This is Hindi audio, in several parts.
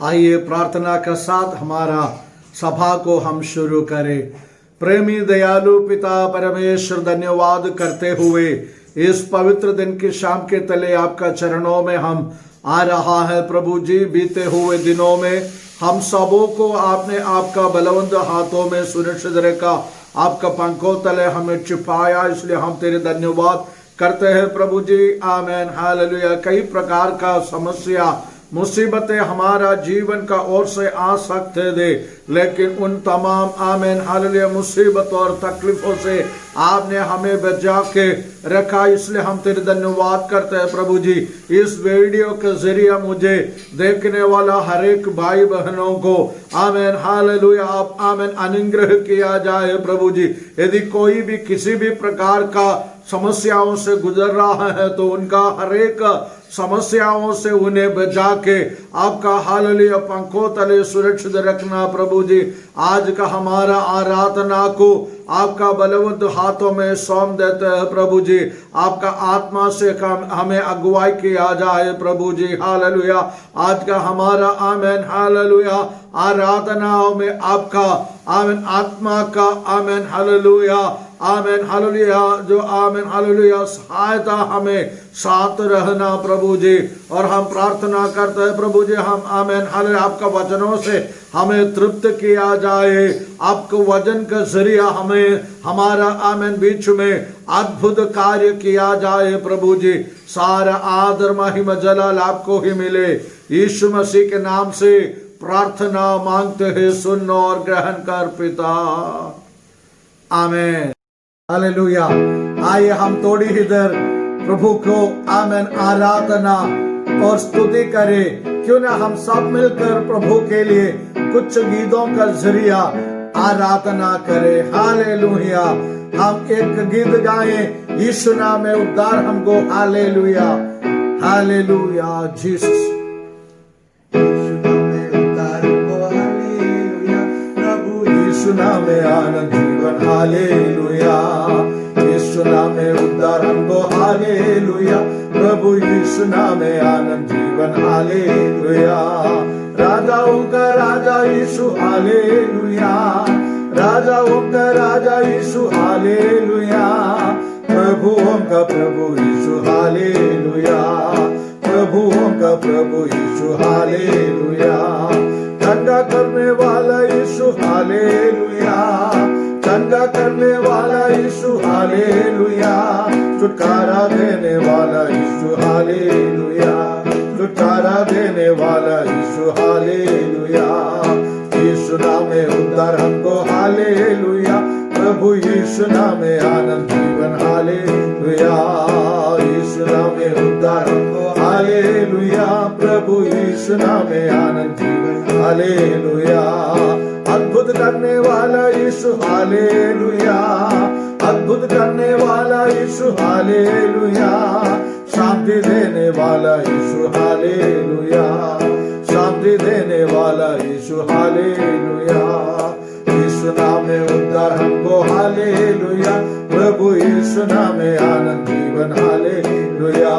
आइए प्रार्थना के साथ हमारा सभा को हम शुरू करें। प्रेमी दयालु पिता परमेश्वर, धन्यवाद करते हुए इस पवित्र दिन की शाम के तले आपका चरणों में हम आ रहा है। प्रभु जी, बीते हुए दिनों में हम सबों को आपने आपका बलवंत हाथों में सुरक्षित रखा, आपका पंखों तले हमें छिपाया, इसलिए हम तेरे धन्यवाद करते हैं प्रभु जी। आमेन, हालेलुया। कई प्रकार का समस्या मुसीबतें हमारा जीवन का ओर से आ सकते थे, लेकिन उन तमाम आमेन हालेलुया मुसीबतों और तकलीफों से आपने हमें बचा के रखा, इसलिए हम तेरे धन्यवाद करते हैं प्रभु जी। इस वीडियो के जरिए मुझे देखने वाला हर एक भाई बहनों को आमेन हालेलुया आप आमेन अनुग्रह किया जाए प्रभु जी। यदि कोई भी किसी भी प्रकार का समस्याओं से गुजर रहा है तो उनका हर एक समस्याओं से उन्हें बचा के आपका हालेलुया पंखों तले सुरक्षित रखना प्रभु जी। आज का हमारा आराधना को आपका बलवंत हाथों में सौंप देते हैं प्रभु जी। आपका आत्मा से हमें अगुवाई किया जाए प्रभु जी। हालेलुया। आज का हमारा आमेन हालेलुया आराधनाओं में आपका आमेन आत्मा का आमेन हालेलुया आमेन हालेलुया जो आमेन हालेलुया सहायता हमें साथ रहना प्रभु जी। और हम प्रार्थना करते हैं प्रभु जी, हम आमेन हालेलुया आपका वचनों से हमें तृप्त किया जाए। आपके वचन के जरिए हमें हमारा आमेन बीच में अद्भुत कार्य किया जाए प्रभु जी। सारा आदर महिमा जलाल आपको ही मिले। यीशु मसीह के नाम से प्रार्थना मांगते हैं, सुन और ग्रहण कर पिता, आमेन हालेलुया। आइए हम थोड़ी ही देर प्रभु को आमेन आराधना और स्तुति करें। क्यों ना हम सब मिलकर प्रभु के लिए कुछ गीतों का जरिया आराधना करें। हालेलुया। हम एक गीत गाएं, यीशु नाम में उद्धार हमको। Hallelujah hallelujah Jesus. यीशु नाम में आनंद जीवन। हालेलुया। यीशु नाम में उद्धार हमको। हालेलुया। प्रभु यीशु नाम में आनंद जीवन। हालेलुया। राजाओं का राजा यीशु। हालेलुया। राजाओं का राजा यीशु। हालेलुया। प्रभुओं का प्रभु यीशु। हालेलुया। प्रभुओं का प्रभु यीशु। हालेलुया। चंगा करने वाला यीशु। हालेलुया। चंगा करने वाला यीशु। हालेलुया। छुटकारा देने वाला यीशु। हालेलुया। छुटकारा देने वाला यीशु। हालेलुया। यीशु नाम में उद्धार हमको। हालेलुया। प्रभु यीशु नाम में आनंद जीवन। हालेलुया। यीशु नाम में उद्धार हमको। हालेलुया। प्रभु यीशु नाम में आनंद जीवन। हालेलुया। अद्भुत करने वाला यीशु। हालेलुया। अद्भुत करने वाला यीशु। हालेलुया। शांति देने वाला यीशु। हालेलुया। शांति देने वाला यीशु। हालेलुया। यीशु नाम में उद्धार हमको। हालेलुया। प्रभु यीशु नाम में आनंद जीवन। हालेलुया।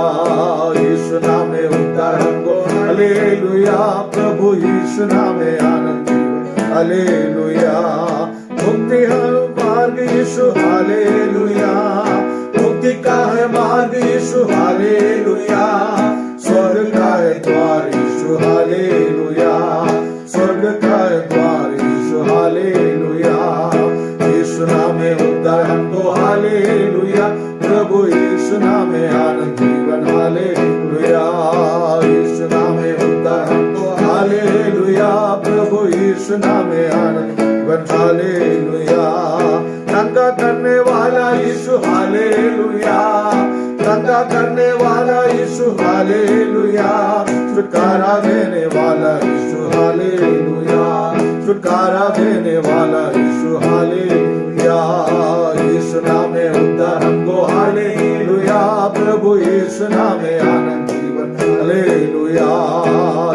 यीशु नाम में उद्धार हमको। हालेलुया। प्रभु यीशु नाम में आनंद जीवन। हालेलुया। मुक्ति है मार्ग यीशु। हालेलुया। मुक्ति का है मार्ग यीशु। हालेलुया। स्वर्ग का है द्वार यीशु। हालेलुया। स्वर्ग का है द्वार यीशु। हालेलुया। यीशु नाम में उद्धार हमको। हालेलुया। प्रभु यीशु नाम में आनंद जीवन। हालेलुया। यीशु नाम में उद्धार हमको। हालेलुया। प्रभु यीशु नाम में आनंद जीवन। हालेलुया। चंगा करने वाला यीशु। हालेलुया। चंगा करने वाला यीशु। हालेलुया। छुटकारा देने वाला यीशु। हालेलुया। छुटकारा देने वाला यीशु। हालेलुया। यीशु नाम में उद्धार हमको। हालेलुया। प्रभु यीशु नाम में आनंद जीवन। हालेलुया।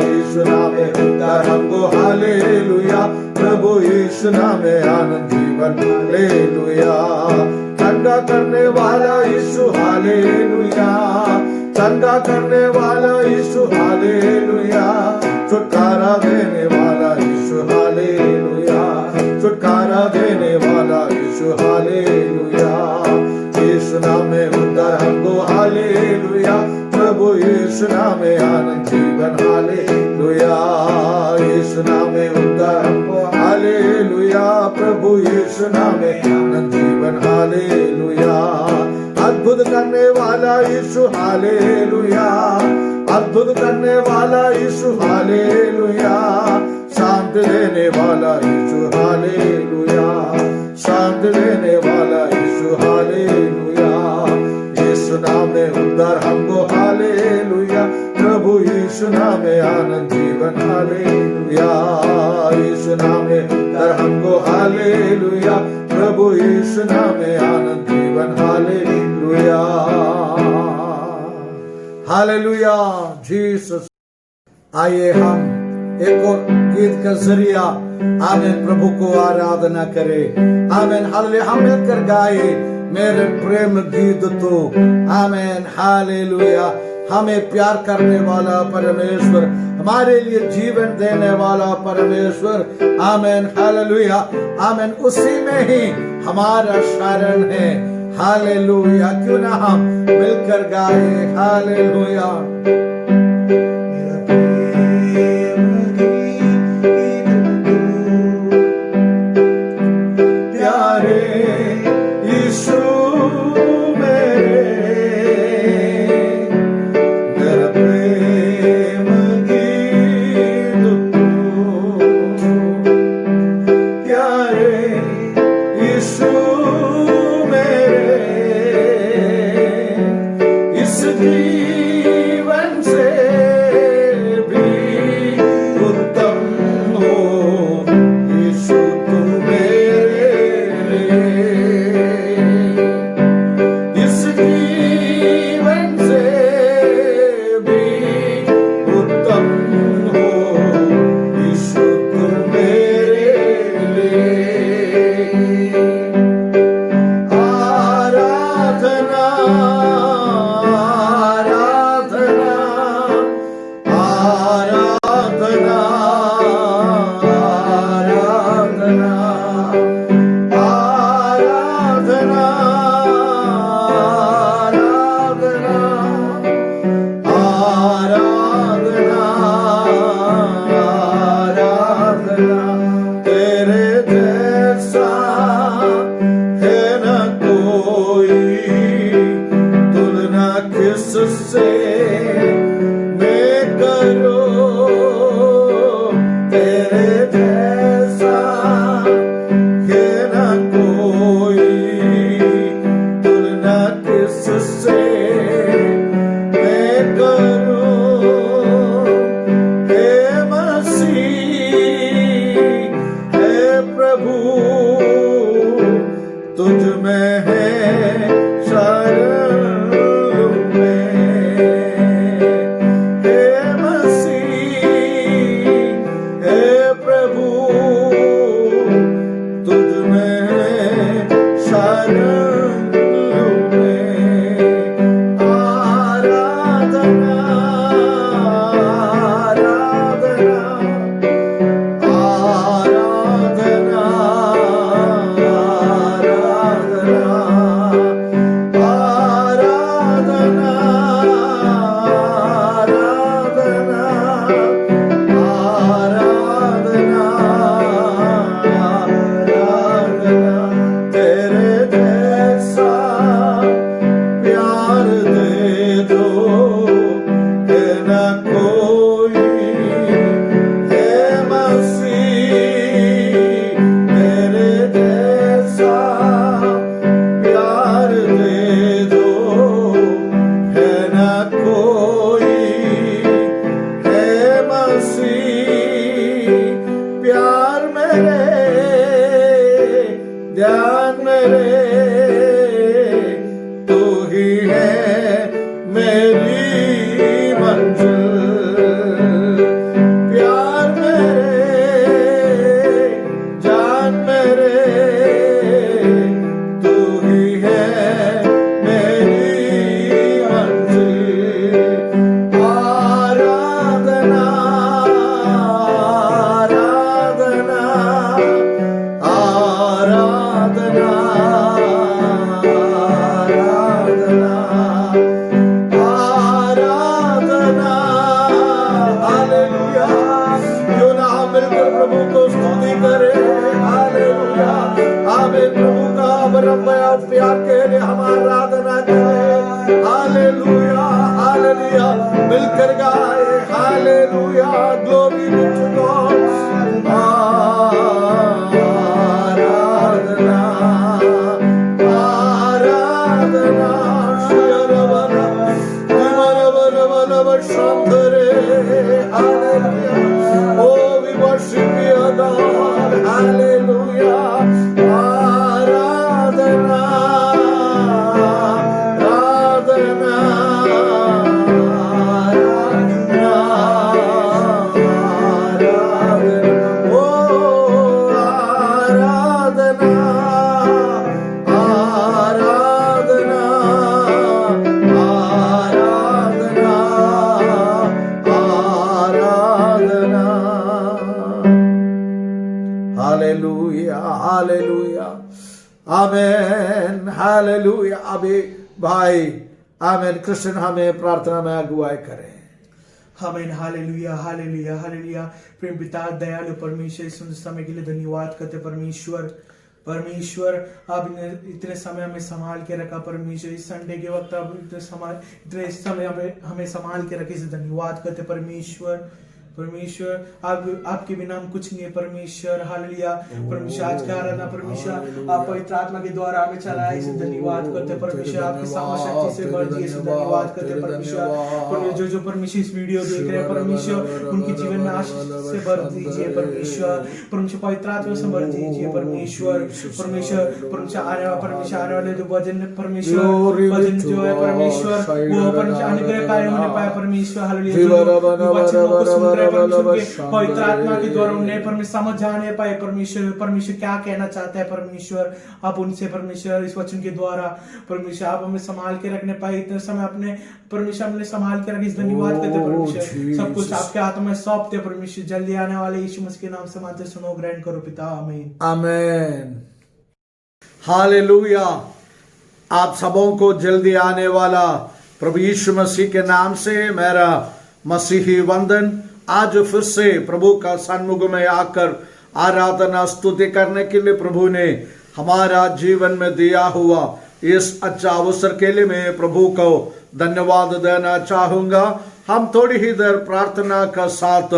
यीशु नाम में उद्धार हमको। हालेलुया। प्रभु यीशु नाम में आनंद जीवन। हालेलुया। चंगा करने वाला यीशु। हालेलुया। चंगा करने वाला यीशु हालेलुया, छुटकारा देने वाला यीशु हालेलुया, छुटकारा देने वाला यीशु हालेलुया। यीशु नाम में उद्धार हमको हालेलुया, प्रभु यीशु नाम में आनंद जीवन हालेलुया। यीशु नाम में उद्धार हमको हालेलुया, प्रभु यीशु नाम में आनंद जीवन हालेलुया। अद्भुत करने वाला यीशु हालेलुया, अद्भुत करने वाला यीशु हालेलुया, शांति देने वाला यीशु हालेलुया, शांति देने वाला यीशु हालेलुया। यीशु नाम में उद्धार हमको हालेलुया, प्रभु यीशु नाम में आनंद जीवन हालेलुया। यीशु नाम में उद्धार हमको हालेलुया, प्रभु यीशु नाम में आनंद जीवन हालेलुया, हालेलुया जीसस। आइए हम एक और गीत का जरिया आमीन प्रभु को आराधना करें। आमीन हालेलुया, हम मिलकर गाए मेरे प्रेम गीत तो। आमीन हालेलुया। हमें प्यार करने वाला परमेश्वर, हमारे लिए जीवन देने वाला परमेश्वर। आमीन हालेलुया। आमीन उसी में ही हमारा शरण है। हालेलुया। क्यों ना हम मिलकर गाए हालेलुया। प्रभु प्यार के लिए हम आराधना करें। हालेलुया हालेलुया मिलकर गाए हालेलुया ग्लोरी टू गॉड। आराधना आराधना शरवना विमरवरवरव शांतरे hallelujah. Oh, we worship you, God. Hallelujah. आराधना आराधना आराधना आराधना ओ आराधना आराधना आराधना आराधना। Hallelujah hallelujah amen hallelujah. अभी भाई आमेन कृष्ण हमें प्रार्थना में अगुवाई करें। आमीन हालेलुया हालेलुया हालेलुया। प्रेम पिता दयालु परमेश्वर इस सुंदर समय के लिए धन्यवाद करते परमेश्वर। परमेश्वर अब इतने समय हमें संभाल के रखा परमेश्वर। इस संडे के वक्त अब इतने समय हमें संभाल के रखे, इसे धन्यवाद करते परमेश्वर। परमेश्वर आपके बिना हम कुछ नहीं है परमेश्वर। हालेलुया परमेश्वर आज का आराधना परमेश्वर आप पवित्र आत्मा के द्वारा हमें चलाए, इसे धन्यवाद करते परमेश्वर। आपकी सामर्थ्य से बढ़ दिए, इसे धन्यवाद करते परमेश्वर। जो परमेश्वर इस वीडियो देख रहे हैं परमेश्वर उनके जीवन में आशीष से भर दीजिए परमेश्वर। परमेश्वर पवित्र आत्मा से भर दीजिए परमेश्वर। परमेश्वर आने वाले जो वचन परमेश्वर वचन जो है परमेश्वर वो परमेश्वर अनुग्रह कार्य होने पाए परमेश्वर। हालेलुया वचनों को सुन रहे परमेश्वर पवित्र आत्मा के द्वारा उन्हें परमेश्वर समझ जाने पाए परमेश्वर। परमेश्वर क्या कहना चाहता है परमेश्वर, आप उनसे परमेश्वर इस वचन के द्वारा परमेश्वर आप हमें संभाल के रखने पाए। इतने समय अपने परमेश्वर हमने संभाल के रखे, इस धन्यवाद करते परमेश्वर। सब कुछ आपके हाथों में सौंपते परमेश्वर। जल्दी आने वाले यीशु मसीह के नाम से मानते सुनो ग्रहण करो पिता आमीन आमीन हालेलुया। आप सबों को जल्दी आने वाला प्रभु यीशु मसीह के नाम से मेरा मसीही वंदन। आज फिर से प्रभु का सन्मुख में आकर आराधना स्तुति करने के लिए प्रभु ने हमारा जीवन में दिया हुआ इस अच्छा अवसर के लिए मैं प्रभु को धन्यवाद देना चाहूंगा। हम थोड़ी ही देर प्रार्थना का साथ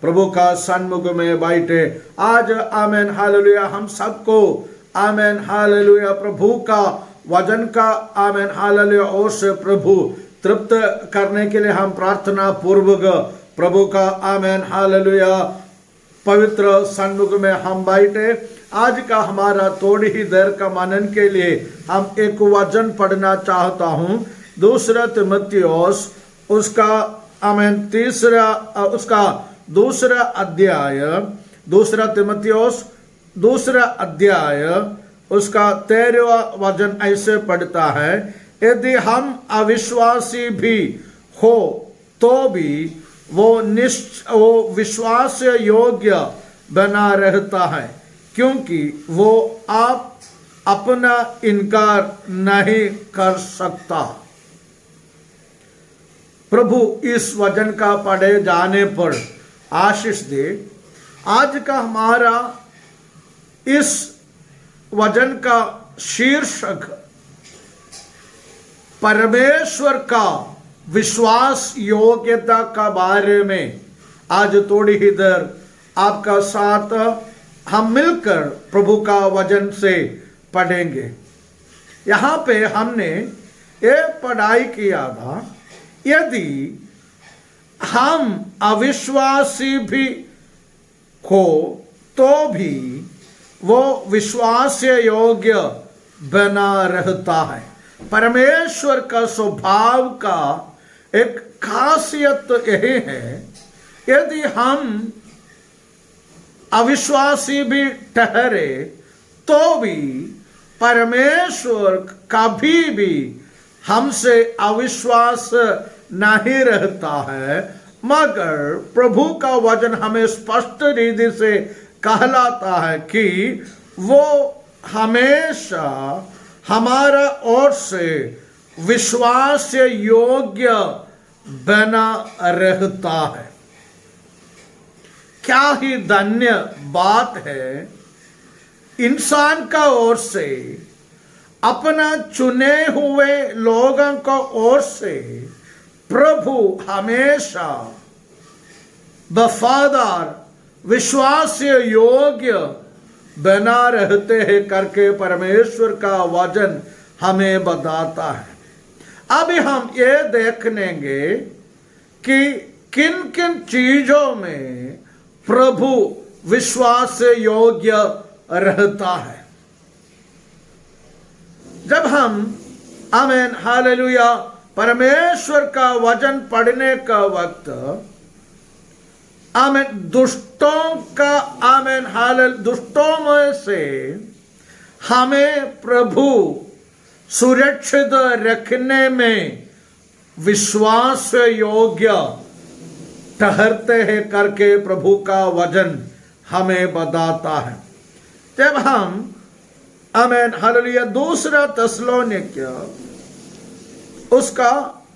प्रभु का सन्मुख में बैठे। आज आमेन हालेलुया हम सबको आमेन हालेलुया प्रभु का वचन का आमेन हालेलुया और से प्रभु तृप्त करने के लिए हम प्रार्थना पूर्वक प्रभु का आमेन हालेलुया पवित्र सन्मुख में हम बैठे। आज का हमारा थोड़ी ही देर का मनन के लिए हम एक वचन पढ़ना चाहता हूं। दूसरा तीमुथियुस उसका आमेन उसका दूसरा अध्याय, दूसरा तीमुथियुस दूसरा अध्याय उसका 13वां वचन ऐसे पढ़ता है, यदि हम अविश्वासी भी हो तो भी वो विश्वास योग्य बना रहता है, क्योंकि वो आप अपना इनकार नहीं कर सकता। प्रभु इस वचन का पढ़े जाने पर आशीष दे। आज का हमारा इस वचन का शीर्षक परमेश्वर का विश्वास योग्यता का बारे में आज थोड़ी ही देर आपका साथ हम मिलकर प्रभु का वचन से पढ़ेंगे। यहाँ पे हमने ये पढ़ाई किया था, यदि हम अविश्वासी भी हो तो भी वो विश्वास योग्य बना रहता है। परमेश्वर का स्वभाव का एक खासियत यही है, यदि हम अविश्वासी भी ठहरे तो भी परमेश्वर कभी भी हमसे अविश्वास नहीं रहता है, मगर प्रभु का वचन हमें स्पष्ट रीति से कहलाता है कि वो हमेशा हमारा ओर से विश्वास योग्य बना रहता है। क्या ही धन्य बात है इंसान का ओर से अपना चुने हुए लोगों को ओर से प्रभु हमेशा वफादार विश्वास्य योग्य बना रहते हैं करके परमेश्वर का वचन हमें बताता है। अभी हम ये देखेंगे कि किन किन चीजों में प्रभु विश्वास योग्य रहता है। जब हम आमीन हालेलुया परमेश्वर का वचन पढ़ने का वक्त आमीन दुष्टों का आमीन हालेलुया दुष्टों में से हमें प्रभु सुरक्षित रखने में विश्वास योग्य ठहरते हैं करके प्रभु का वचन हमें बताता है। जब हम आमीन हालेलुया दूसरा थिस्सलुनीकियों उसका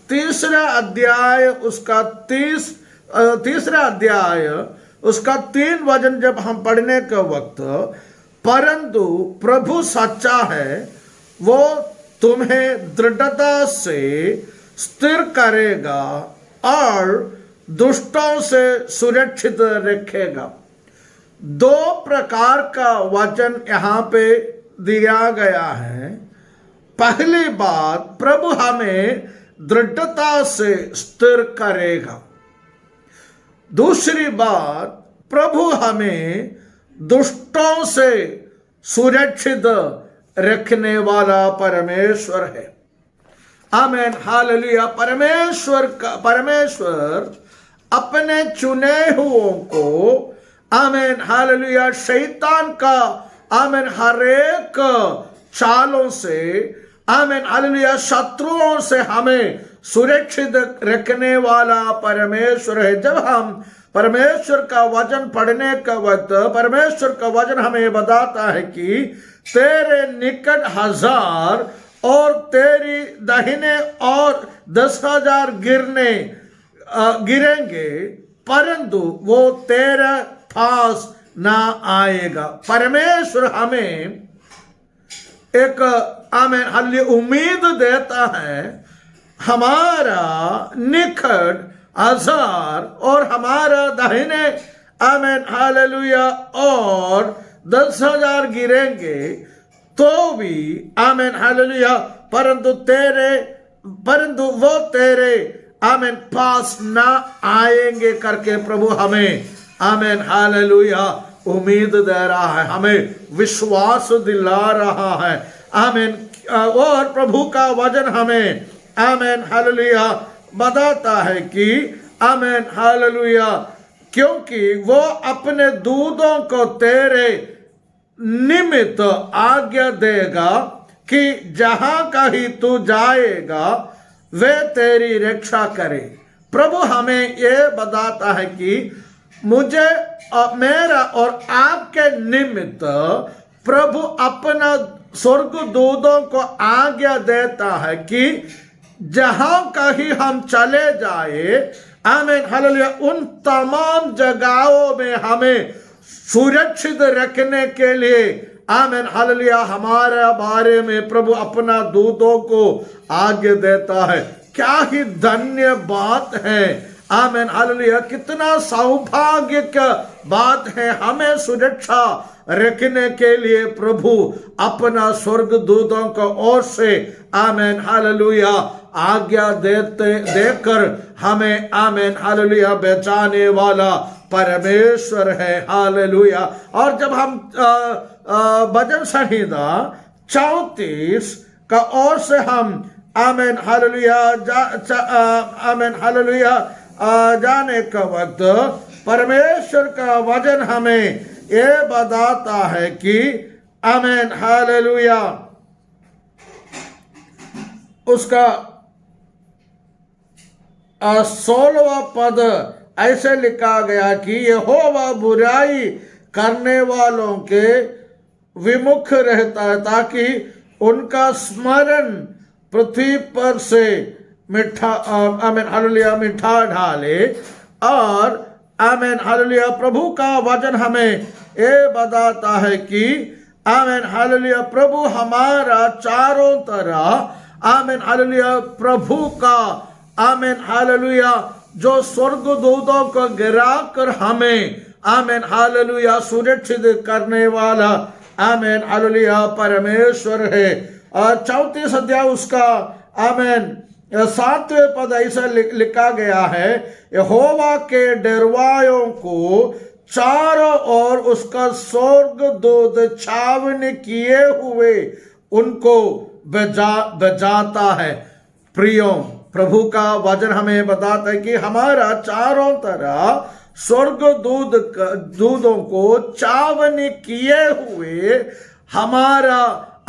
तीसरा अध्याय उसका तीसरा अध्याय उसका 3 वचन जब हम पढ़ने के वक्त, परंतु प्रभु सच्चा है, वो तुम्हें दृढ़ता से स्थिर करेगा और दुष्टों से सुरक्षित रखेगा। 2 प्रकार का वचन यहाँ पे दिया गया है। पहली बात, प्रभु हमें दृढ़ता से स्थिर करेगा। दूसरी बात, प्रभु हमें दुष्टों से सुरक्षित रखने वाला परमेश्वर है। आमीन हालेलुया। परमेश्वर अपने चुने हुओं को आमीन हालेलुया शैतान का आमीन हरेक चालों से आमीन हालेलुया शत्रुओं से हमें सुरक्षित रखने वाला परमेश्वर है। जब हम परमेश्वर का वचन पढ़ने का वक्त, परमेश्वर का वचन हमें बताता है कि तेरे निकट 1000 और तेरी दाहिने और 10,000 गिरेंगे, परंतु वो तेरे पास ना आएगा। परमेश्वर हमें एक आमीन हालेलुया उम्मीद देता है। हमारा निकट 1000 और हमारा दाहिने आमीन हालेलुया और 10,000 गिरेंगे तो भी आमीन हालेलुया, परंतु वो तेरे आमीन पास ना आएंगे करके प्रभु हमें आमीन हालेलुया उम्मीद दे रहा है, हमें विश्वास दिला रहा है। आमीन। और प्रभु का वचन हमें आमीन हालेलुया बताता है कि आमीन हालेलुया, क्योंकि वो अपने दूतों को तेरे निमित्त आज्ञा देगा कि जहां कहीं तू जाएगा वे तेरी रक्षा करे। प्रभु हमें यह बताता है कि मुझे मेरा और आपके निमित्त प्रभु अपना स्वर्गदूतों को आज्ञा देता है कि जहां कहीं हम चले जाए आमीन हालेलुया उन तमाम जगहों में हमें सुरक्षित रखने के लिए आमीन हालेलुया हमारे बारे में प्रभु अपना दूतों को आज्ञा देता है। क्या ही धन्य बात है। आमीन हालेलुया। कितना सौभाग्य का बात है। हमें सुरक्षा रखने के लिए प्रभु अपना स्वर्गदूतों को ओर से आमीन हालेलुया आज्ञा देकर हमें आमीन हालेलुया बचाने वाला परमेश्वर है। हालेलुया। और जब हम भजन संहिता 34 का ओर से हम आमीन हालेलुया आमीन हालेलुया जाने का वक्त परमेश्वर का वचन हमें ये बताता है कि आमीन हालेलुया उसका 16वां पद ऐसे लिखा गया कि यहोवा बुराई करने वालों के विमुख रहता है ताकि उनका स्मरण पृथ्वी पर से मिठा आमीन हालेलुया मिठा ढाले। और आमीन हालेलुया प्रभु का वचन हमें ये बताता है कि आमेन हालेलुया प्रभु हमारा चारों तरफ आमेन हालेलुया प्रभु का आमेन हालेलुया जो स्वर्गदूतों को गिरा कर हमें आमेन हालेलुया सुरक्षित करने वाला आमेन हालेलुया परमेश्वर है। और 34 अध्याय उसका आमेन 7वें पद ऐसा लिखा गया है, यहोवा के डरवायों को चारों ओर उसका स्वर्गदूत छावनी किए हुए उनको बजाता है। प्रियो प्रभु का वचन हमें बताता है कि हमारा चारों तरफ स्वर्गदूतों को छावनी किए हुए हमारा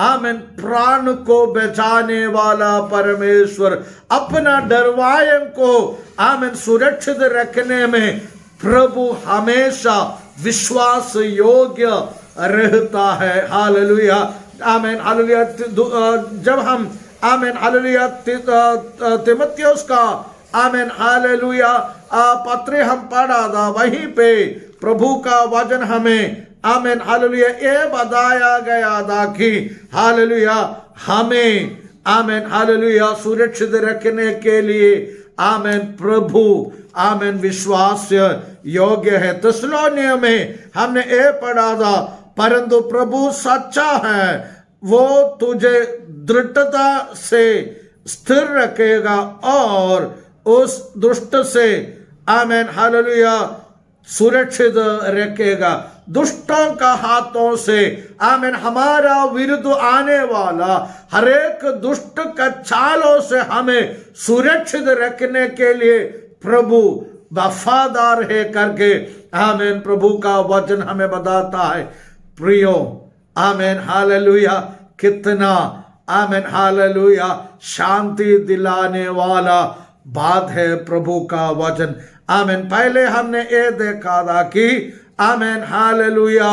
आमेन प्राण को बचाने वाला परमेश्वर अपना डरवायन को आमेन सुरक्षित रखने में प्रभु हमेशा विश्वास योग्य रहता है। Hallelujah amen hallelujah. जब हम आमेन हालेलुया तीमुथियुस का आमेन हालेलुया पत्र हम पढ़ा था, वहीं पे प्रभु का वचन हमें आमेन हालेलुया ये बताया गया था कि हालेलुया हमें आमेन हालेलुया सुरक्षित रखने के लिए आमेन प्रभु आमेन विश्वास योग्य है। थिस्सलुनीकियों में हमने ये पढ़ा था, परंतु प्रभु सच्चा है, वो तुझे दृढ़ता से स्थिर रखेगा और उस दुष्ट से आमेन हालेलुया सुरक्षित रखेगा। दुष्टों का हाथों से आमेन हमारा विरुद्ध आने वाला हर एक दुष्ट का चालों से हमें सुरक्षित रखने के लिए प्रभु वफादार है करके आमेन प्रभु का वचन हमें बताता है। प्रियो आमेन हालेलुया कितना आमेन हालेलुया शांति दिलाने वाला बात है प्रभु का वचन। आमेन पहले हमने ये देखा था कि आमेन हालेलुया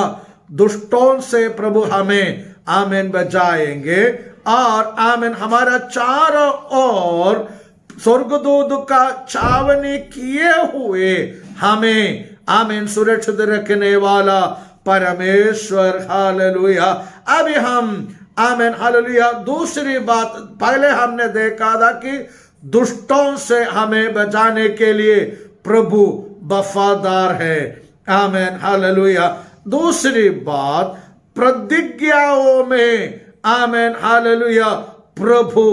दुष्टों से प्रभु हमें आमेन बचाएंगे और आमेन हमारा चारों ओर स्वर्गदूत का छावनी किए हुए हमें आमेन सुरक्षित रखने वाला परमेश्वर। हालेलुया। अभी हम आमेन हालेलुया दूसरी बात, पहले हमने देखा था कि दुष्टों से हमें बचाने के लिए प्रभु वफादार है। Amen hallelujah. दूसरी बात, प्रतिज्ञाओं में आमेन हालेलुया प्रभु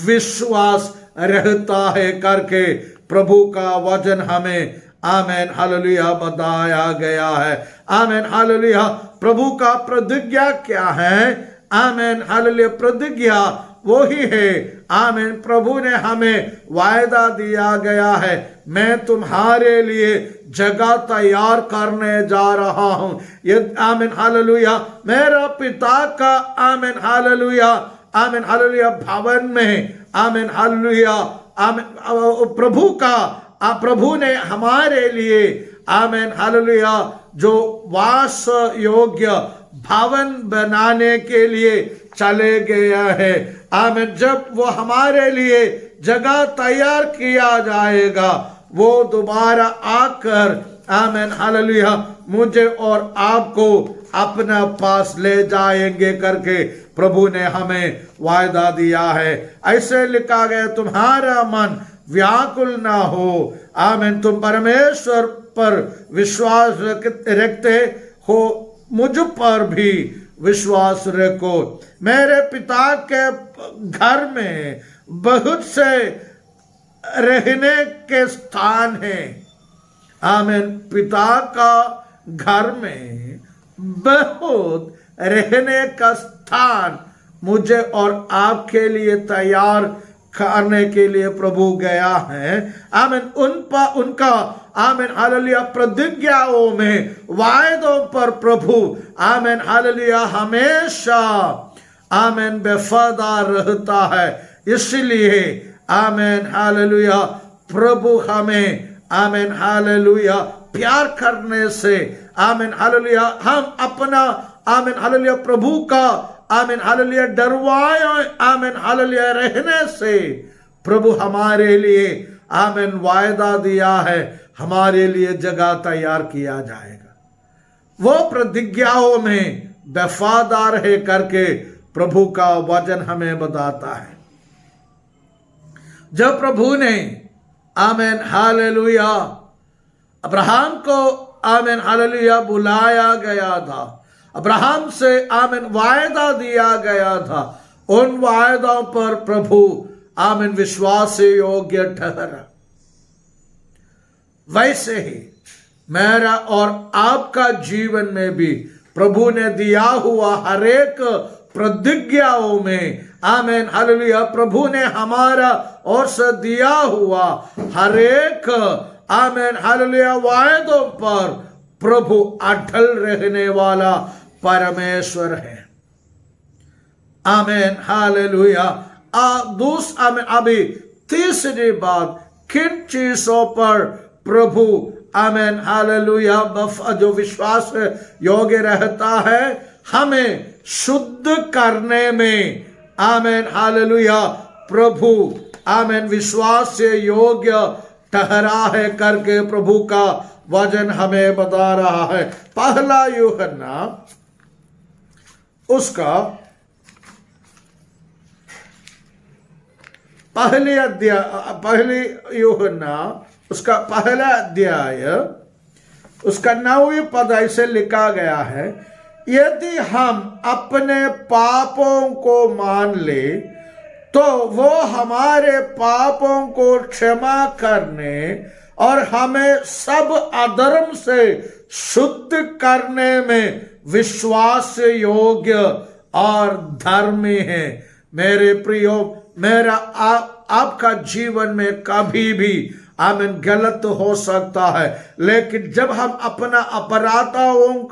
विश्वास रहता है करके प्रभु का वचन हमें आमेन हालेलुया बताया गया है। Amen hallelujah. प्रभु का प्रतिज्ञा क्या है? आमेन हालेलुया प्रतिज्ञा वही है। आमीन। प्रभु ने हमें वायदा दिया गया है, मैं तुम्हारे लिए जगह तैयार करने जा रहा हूं। ये आमीन हालेलुया मेरा पिता का आमीन हालेलुया आमीन हालेलुया भवन में आमीन हालेलुया आमीन प्रभु ने हमारे लिए आमीन हालेलुया जो वास योग्य भवन बनाने के लिए चले गया है। आमीन। जब वो हमारे लिए जगह तैयार किया जाएगा, वो दोबारा आकर आमीन हालेलुया मुझे और आपको अपना पास ले जाएंगे करके प्रभु ने हमें वायदा दिया है। ऐसे लिखा गया, तुम्हारा मन व्याकुल ना हो। आमीन। तुम परमेश्वर पर विश्वास रखते हो, मुझ पर भी विश्वास रखो। मेरे पिता के घर में बहुत से रहने के स्थान हैं। आमीन। पिता का घर में बहुत रहने का स्थान मुझे और आपके लिए तैयार करने के लिए प्रभु गया है। आमीन। उनका आमीन हालेलुया प्रतिज्ञाओं में वायदों पर प्रभु आमीन हालेलुया हमेशा आमीन वफादार रहता है। इसलिए आमीन हालेलुया प्रभु हमें आमीन हालेलुया प्यार करने से आमीन हालेलुया हम अपना आमीन हालेलुया प्रभु का आमीन हालेलुया डरवाए आमीन हालेलुया रहने से प्रभु हमारे लिए आमीन वायदा दिया है, हमारे लिए जगह तैयार किया जाएगा। वो प्रतिज्ञाओं में वफादार है करके प्रभु का वचन हमें बताता है। जब प्रभु ने आमेन हालेलुया अब्राहम को आमेन हालेलुया बुलाया गया था, अब्राहम से आमेन वायदा दिया गया था, उन वायदों पर प्रभु आमेन विश्वास योग्य ठहरा। वैसे ही मेरा और आपका जीवन में भी प्रभु ने दिया हुआ हर एक प्रतिज्ञाओं में आमेन हालेलुया प्रभु ने हमारा और से दिया हुआ हर एक आमेन हालेलुया वायदों पर प्रभु अटल रहने वाला परमेश्वर है। Amen hallelujah. आमेन अभी तीसरी बात, किन चीजों पर प्रभु आमेन हालेलुया जो विश्वास योग्य रहता है, हमें शुद्ध करने में आमेन हालेलुया प्रभु आमेन विश्वास से योग्य ठहरा है करके प्रभु का वचन हमें बता रहा है। पहला यूहन्ना उसका पहली यूहन्ना उसका पहला अध्याय उसका 9वीं पद ऐसे लिखा गया है, यदि हम अपने पापों को मान ले तो वो हमारे पापों को क्षमा करने और हमें सब अधर्म से शुद्ध करने में विश्वास योग्य और धर्मी है। मेरे प्रियो, मेरा आपका जीवन में कभी भी आमीन गलत हो सकता है, लेकिन जब हम अपना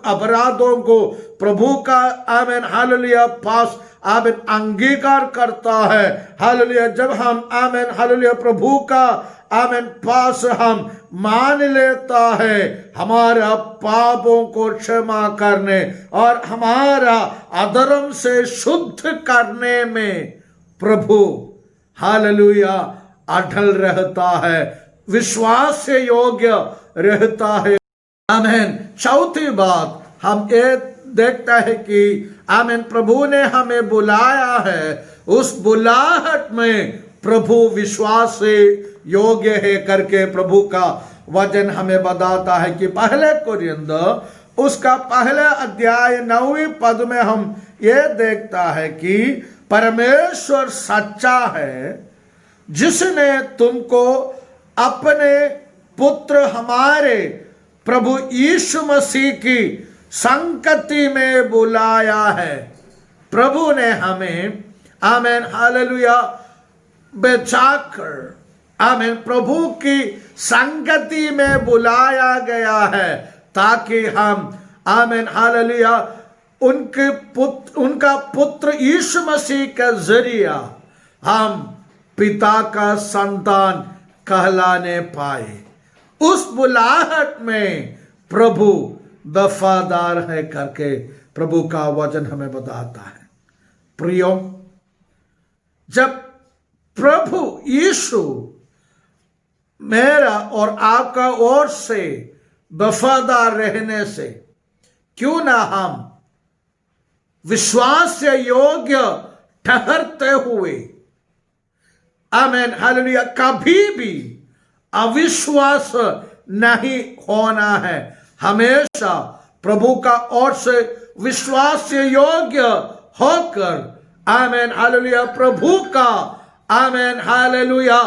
अपराधों को प्रभु का आमीन हालेलुया पास आमीन अंगीकार करता है, हालेलुया जब हम आमीन हालेलुया प्रभु का आमीन पास हम मान लेता है, हमारा पापों को क्षमा करने और हमारा अधर्म से शुद्ध करने में प्रभु हालेलुया अटल रहता है, विश्वास से योग्य रहता है। आमीन। चौथी बात हम ये देखता है कि आमीन प्रभु ने हमें बुलाया है, उस बुलाहट में प्रभु विश्वास से योग्य है करके प्रभु का वचन हमें बताता है कि पहले कोरिन्थियों उसका पहला अध्याय 9वीं पद में हम ये देखता है कि परमेश्वर सच्चा है, जिसने तुमको अपने पुत्र हमारे प्रभु यीशु मसीह की संगति में बुलाया है। प्रभु ने हमें आमीन हालेलुया बचाकर आमीन प्रभु की संगति में बुलाया गया है, ताकि हम आमीन हालेलुया उनका पुत्र यीशु मसीह के जरिया हम पिता का संतान कहलाने पाए। उस बुलाहट में प्रभु वफादार है करके प्रभु का वचन हमें बताता है। प्रियो, जब प्रभु यीशु मेरा और आपका ओर से वफादार रहने से क्यों ना हम विश्वास से योग्य ठहरते हुए आमीन हालेलुया कभी भी अविश्वास नहीं होना है, हमेशा प्रभु का ओर से विश्वास से योग्य होकर आमीन हालेलुया प्रभु का आमीन हालेलुया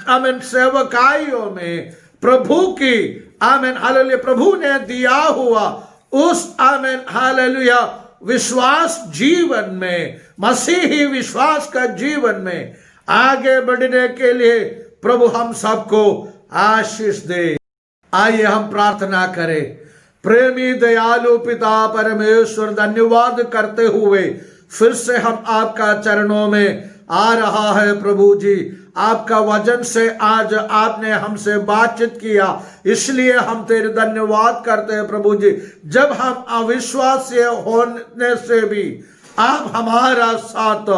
आमीन सेवकाइयों में प्रभु की आमीन हालेलुया प्रभु ने दिया हुआ उस आमीन हालेलुया विश्वास जीवन में, मसीही विश्वास का जीवन में आगे बढ़ने के लिए प्रभु हम सबको आशीष दे। आइए हम प्रार्थना करें। प्रेमी दयालु पिता परमेश्वर, धन्यवाद करते हुए फिर से हम आपका चरणों में आ रहा है प्रभु जी। आपका वचन से आज आपने हमसे बातचीत किया, इसलिए हम तेरे धन्यवाद करते हैं प्रभु जी। जब हम अविश्वास से होने से भी आप हमारा साथ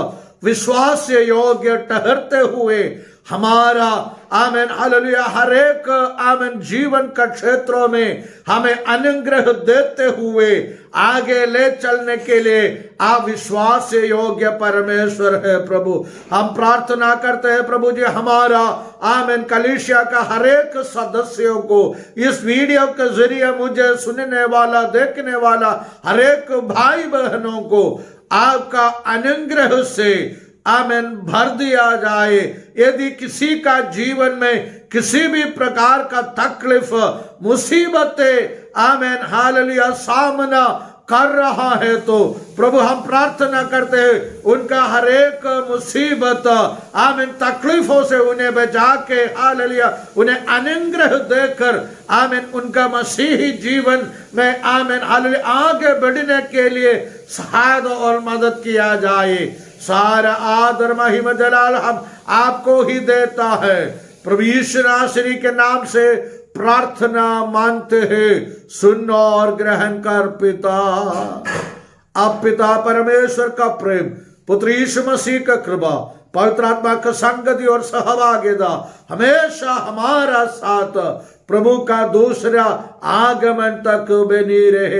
विश्वास से योग्य ठहरते हुए हमारा आमीन हालेलुया हर एक आमीन जीवन का क्षेत्रों में हमें अनुग्रह देते हुए आगे ले चलने के लिए आप विश्वास योग्य परमेश्वर है प्रभु। हम प्रार्थना करते हैं प्रभु जी हमारा आमीन कलीसिया का हर एक सदस्यों को इस वीडियो के जरिए मुझे सुनने वाला देखने वाला हर एक भाई बहनों को आपका अनुग्रह से आमीन भर दिया जाए। यदि किसी का जीवन में किसी भी प्रकार का तकलीफ मुसीबतें आमीन हालेलुया सामना कर रहा है तो प्रभु हम प्रार्थना करते हैं उनका हर एक मुसीबत आमीन तकलीफों से उन्हें बचा के हालेलुया उन्हें अनुग्रह देकर आमीन उनका मसीही जीवन में आमीन हालेलुया आगे बढ़ने के लिए सहायता और मदद किया जाए। सारा आदर महिमा जलाल हम आपको ही देता है। प्रभु यीशु नासरी के नाम से प्रार्थना मानते हैं, सुन और ग्रहण कर पिता। अब पिता परमेश्वर का प्रेम, पुत्र यीशु मसीह का कृपा, पवित्र आत्मा का संगति और सहभागिता हमेशा हमारा साथ प्रभु का दूसरा आगमन तक बनी रहे।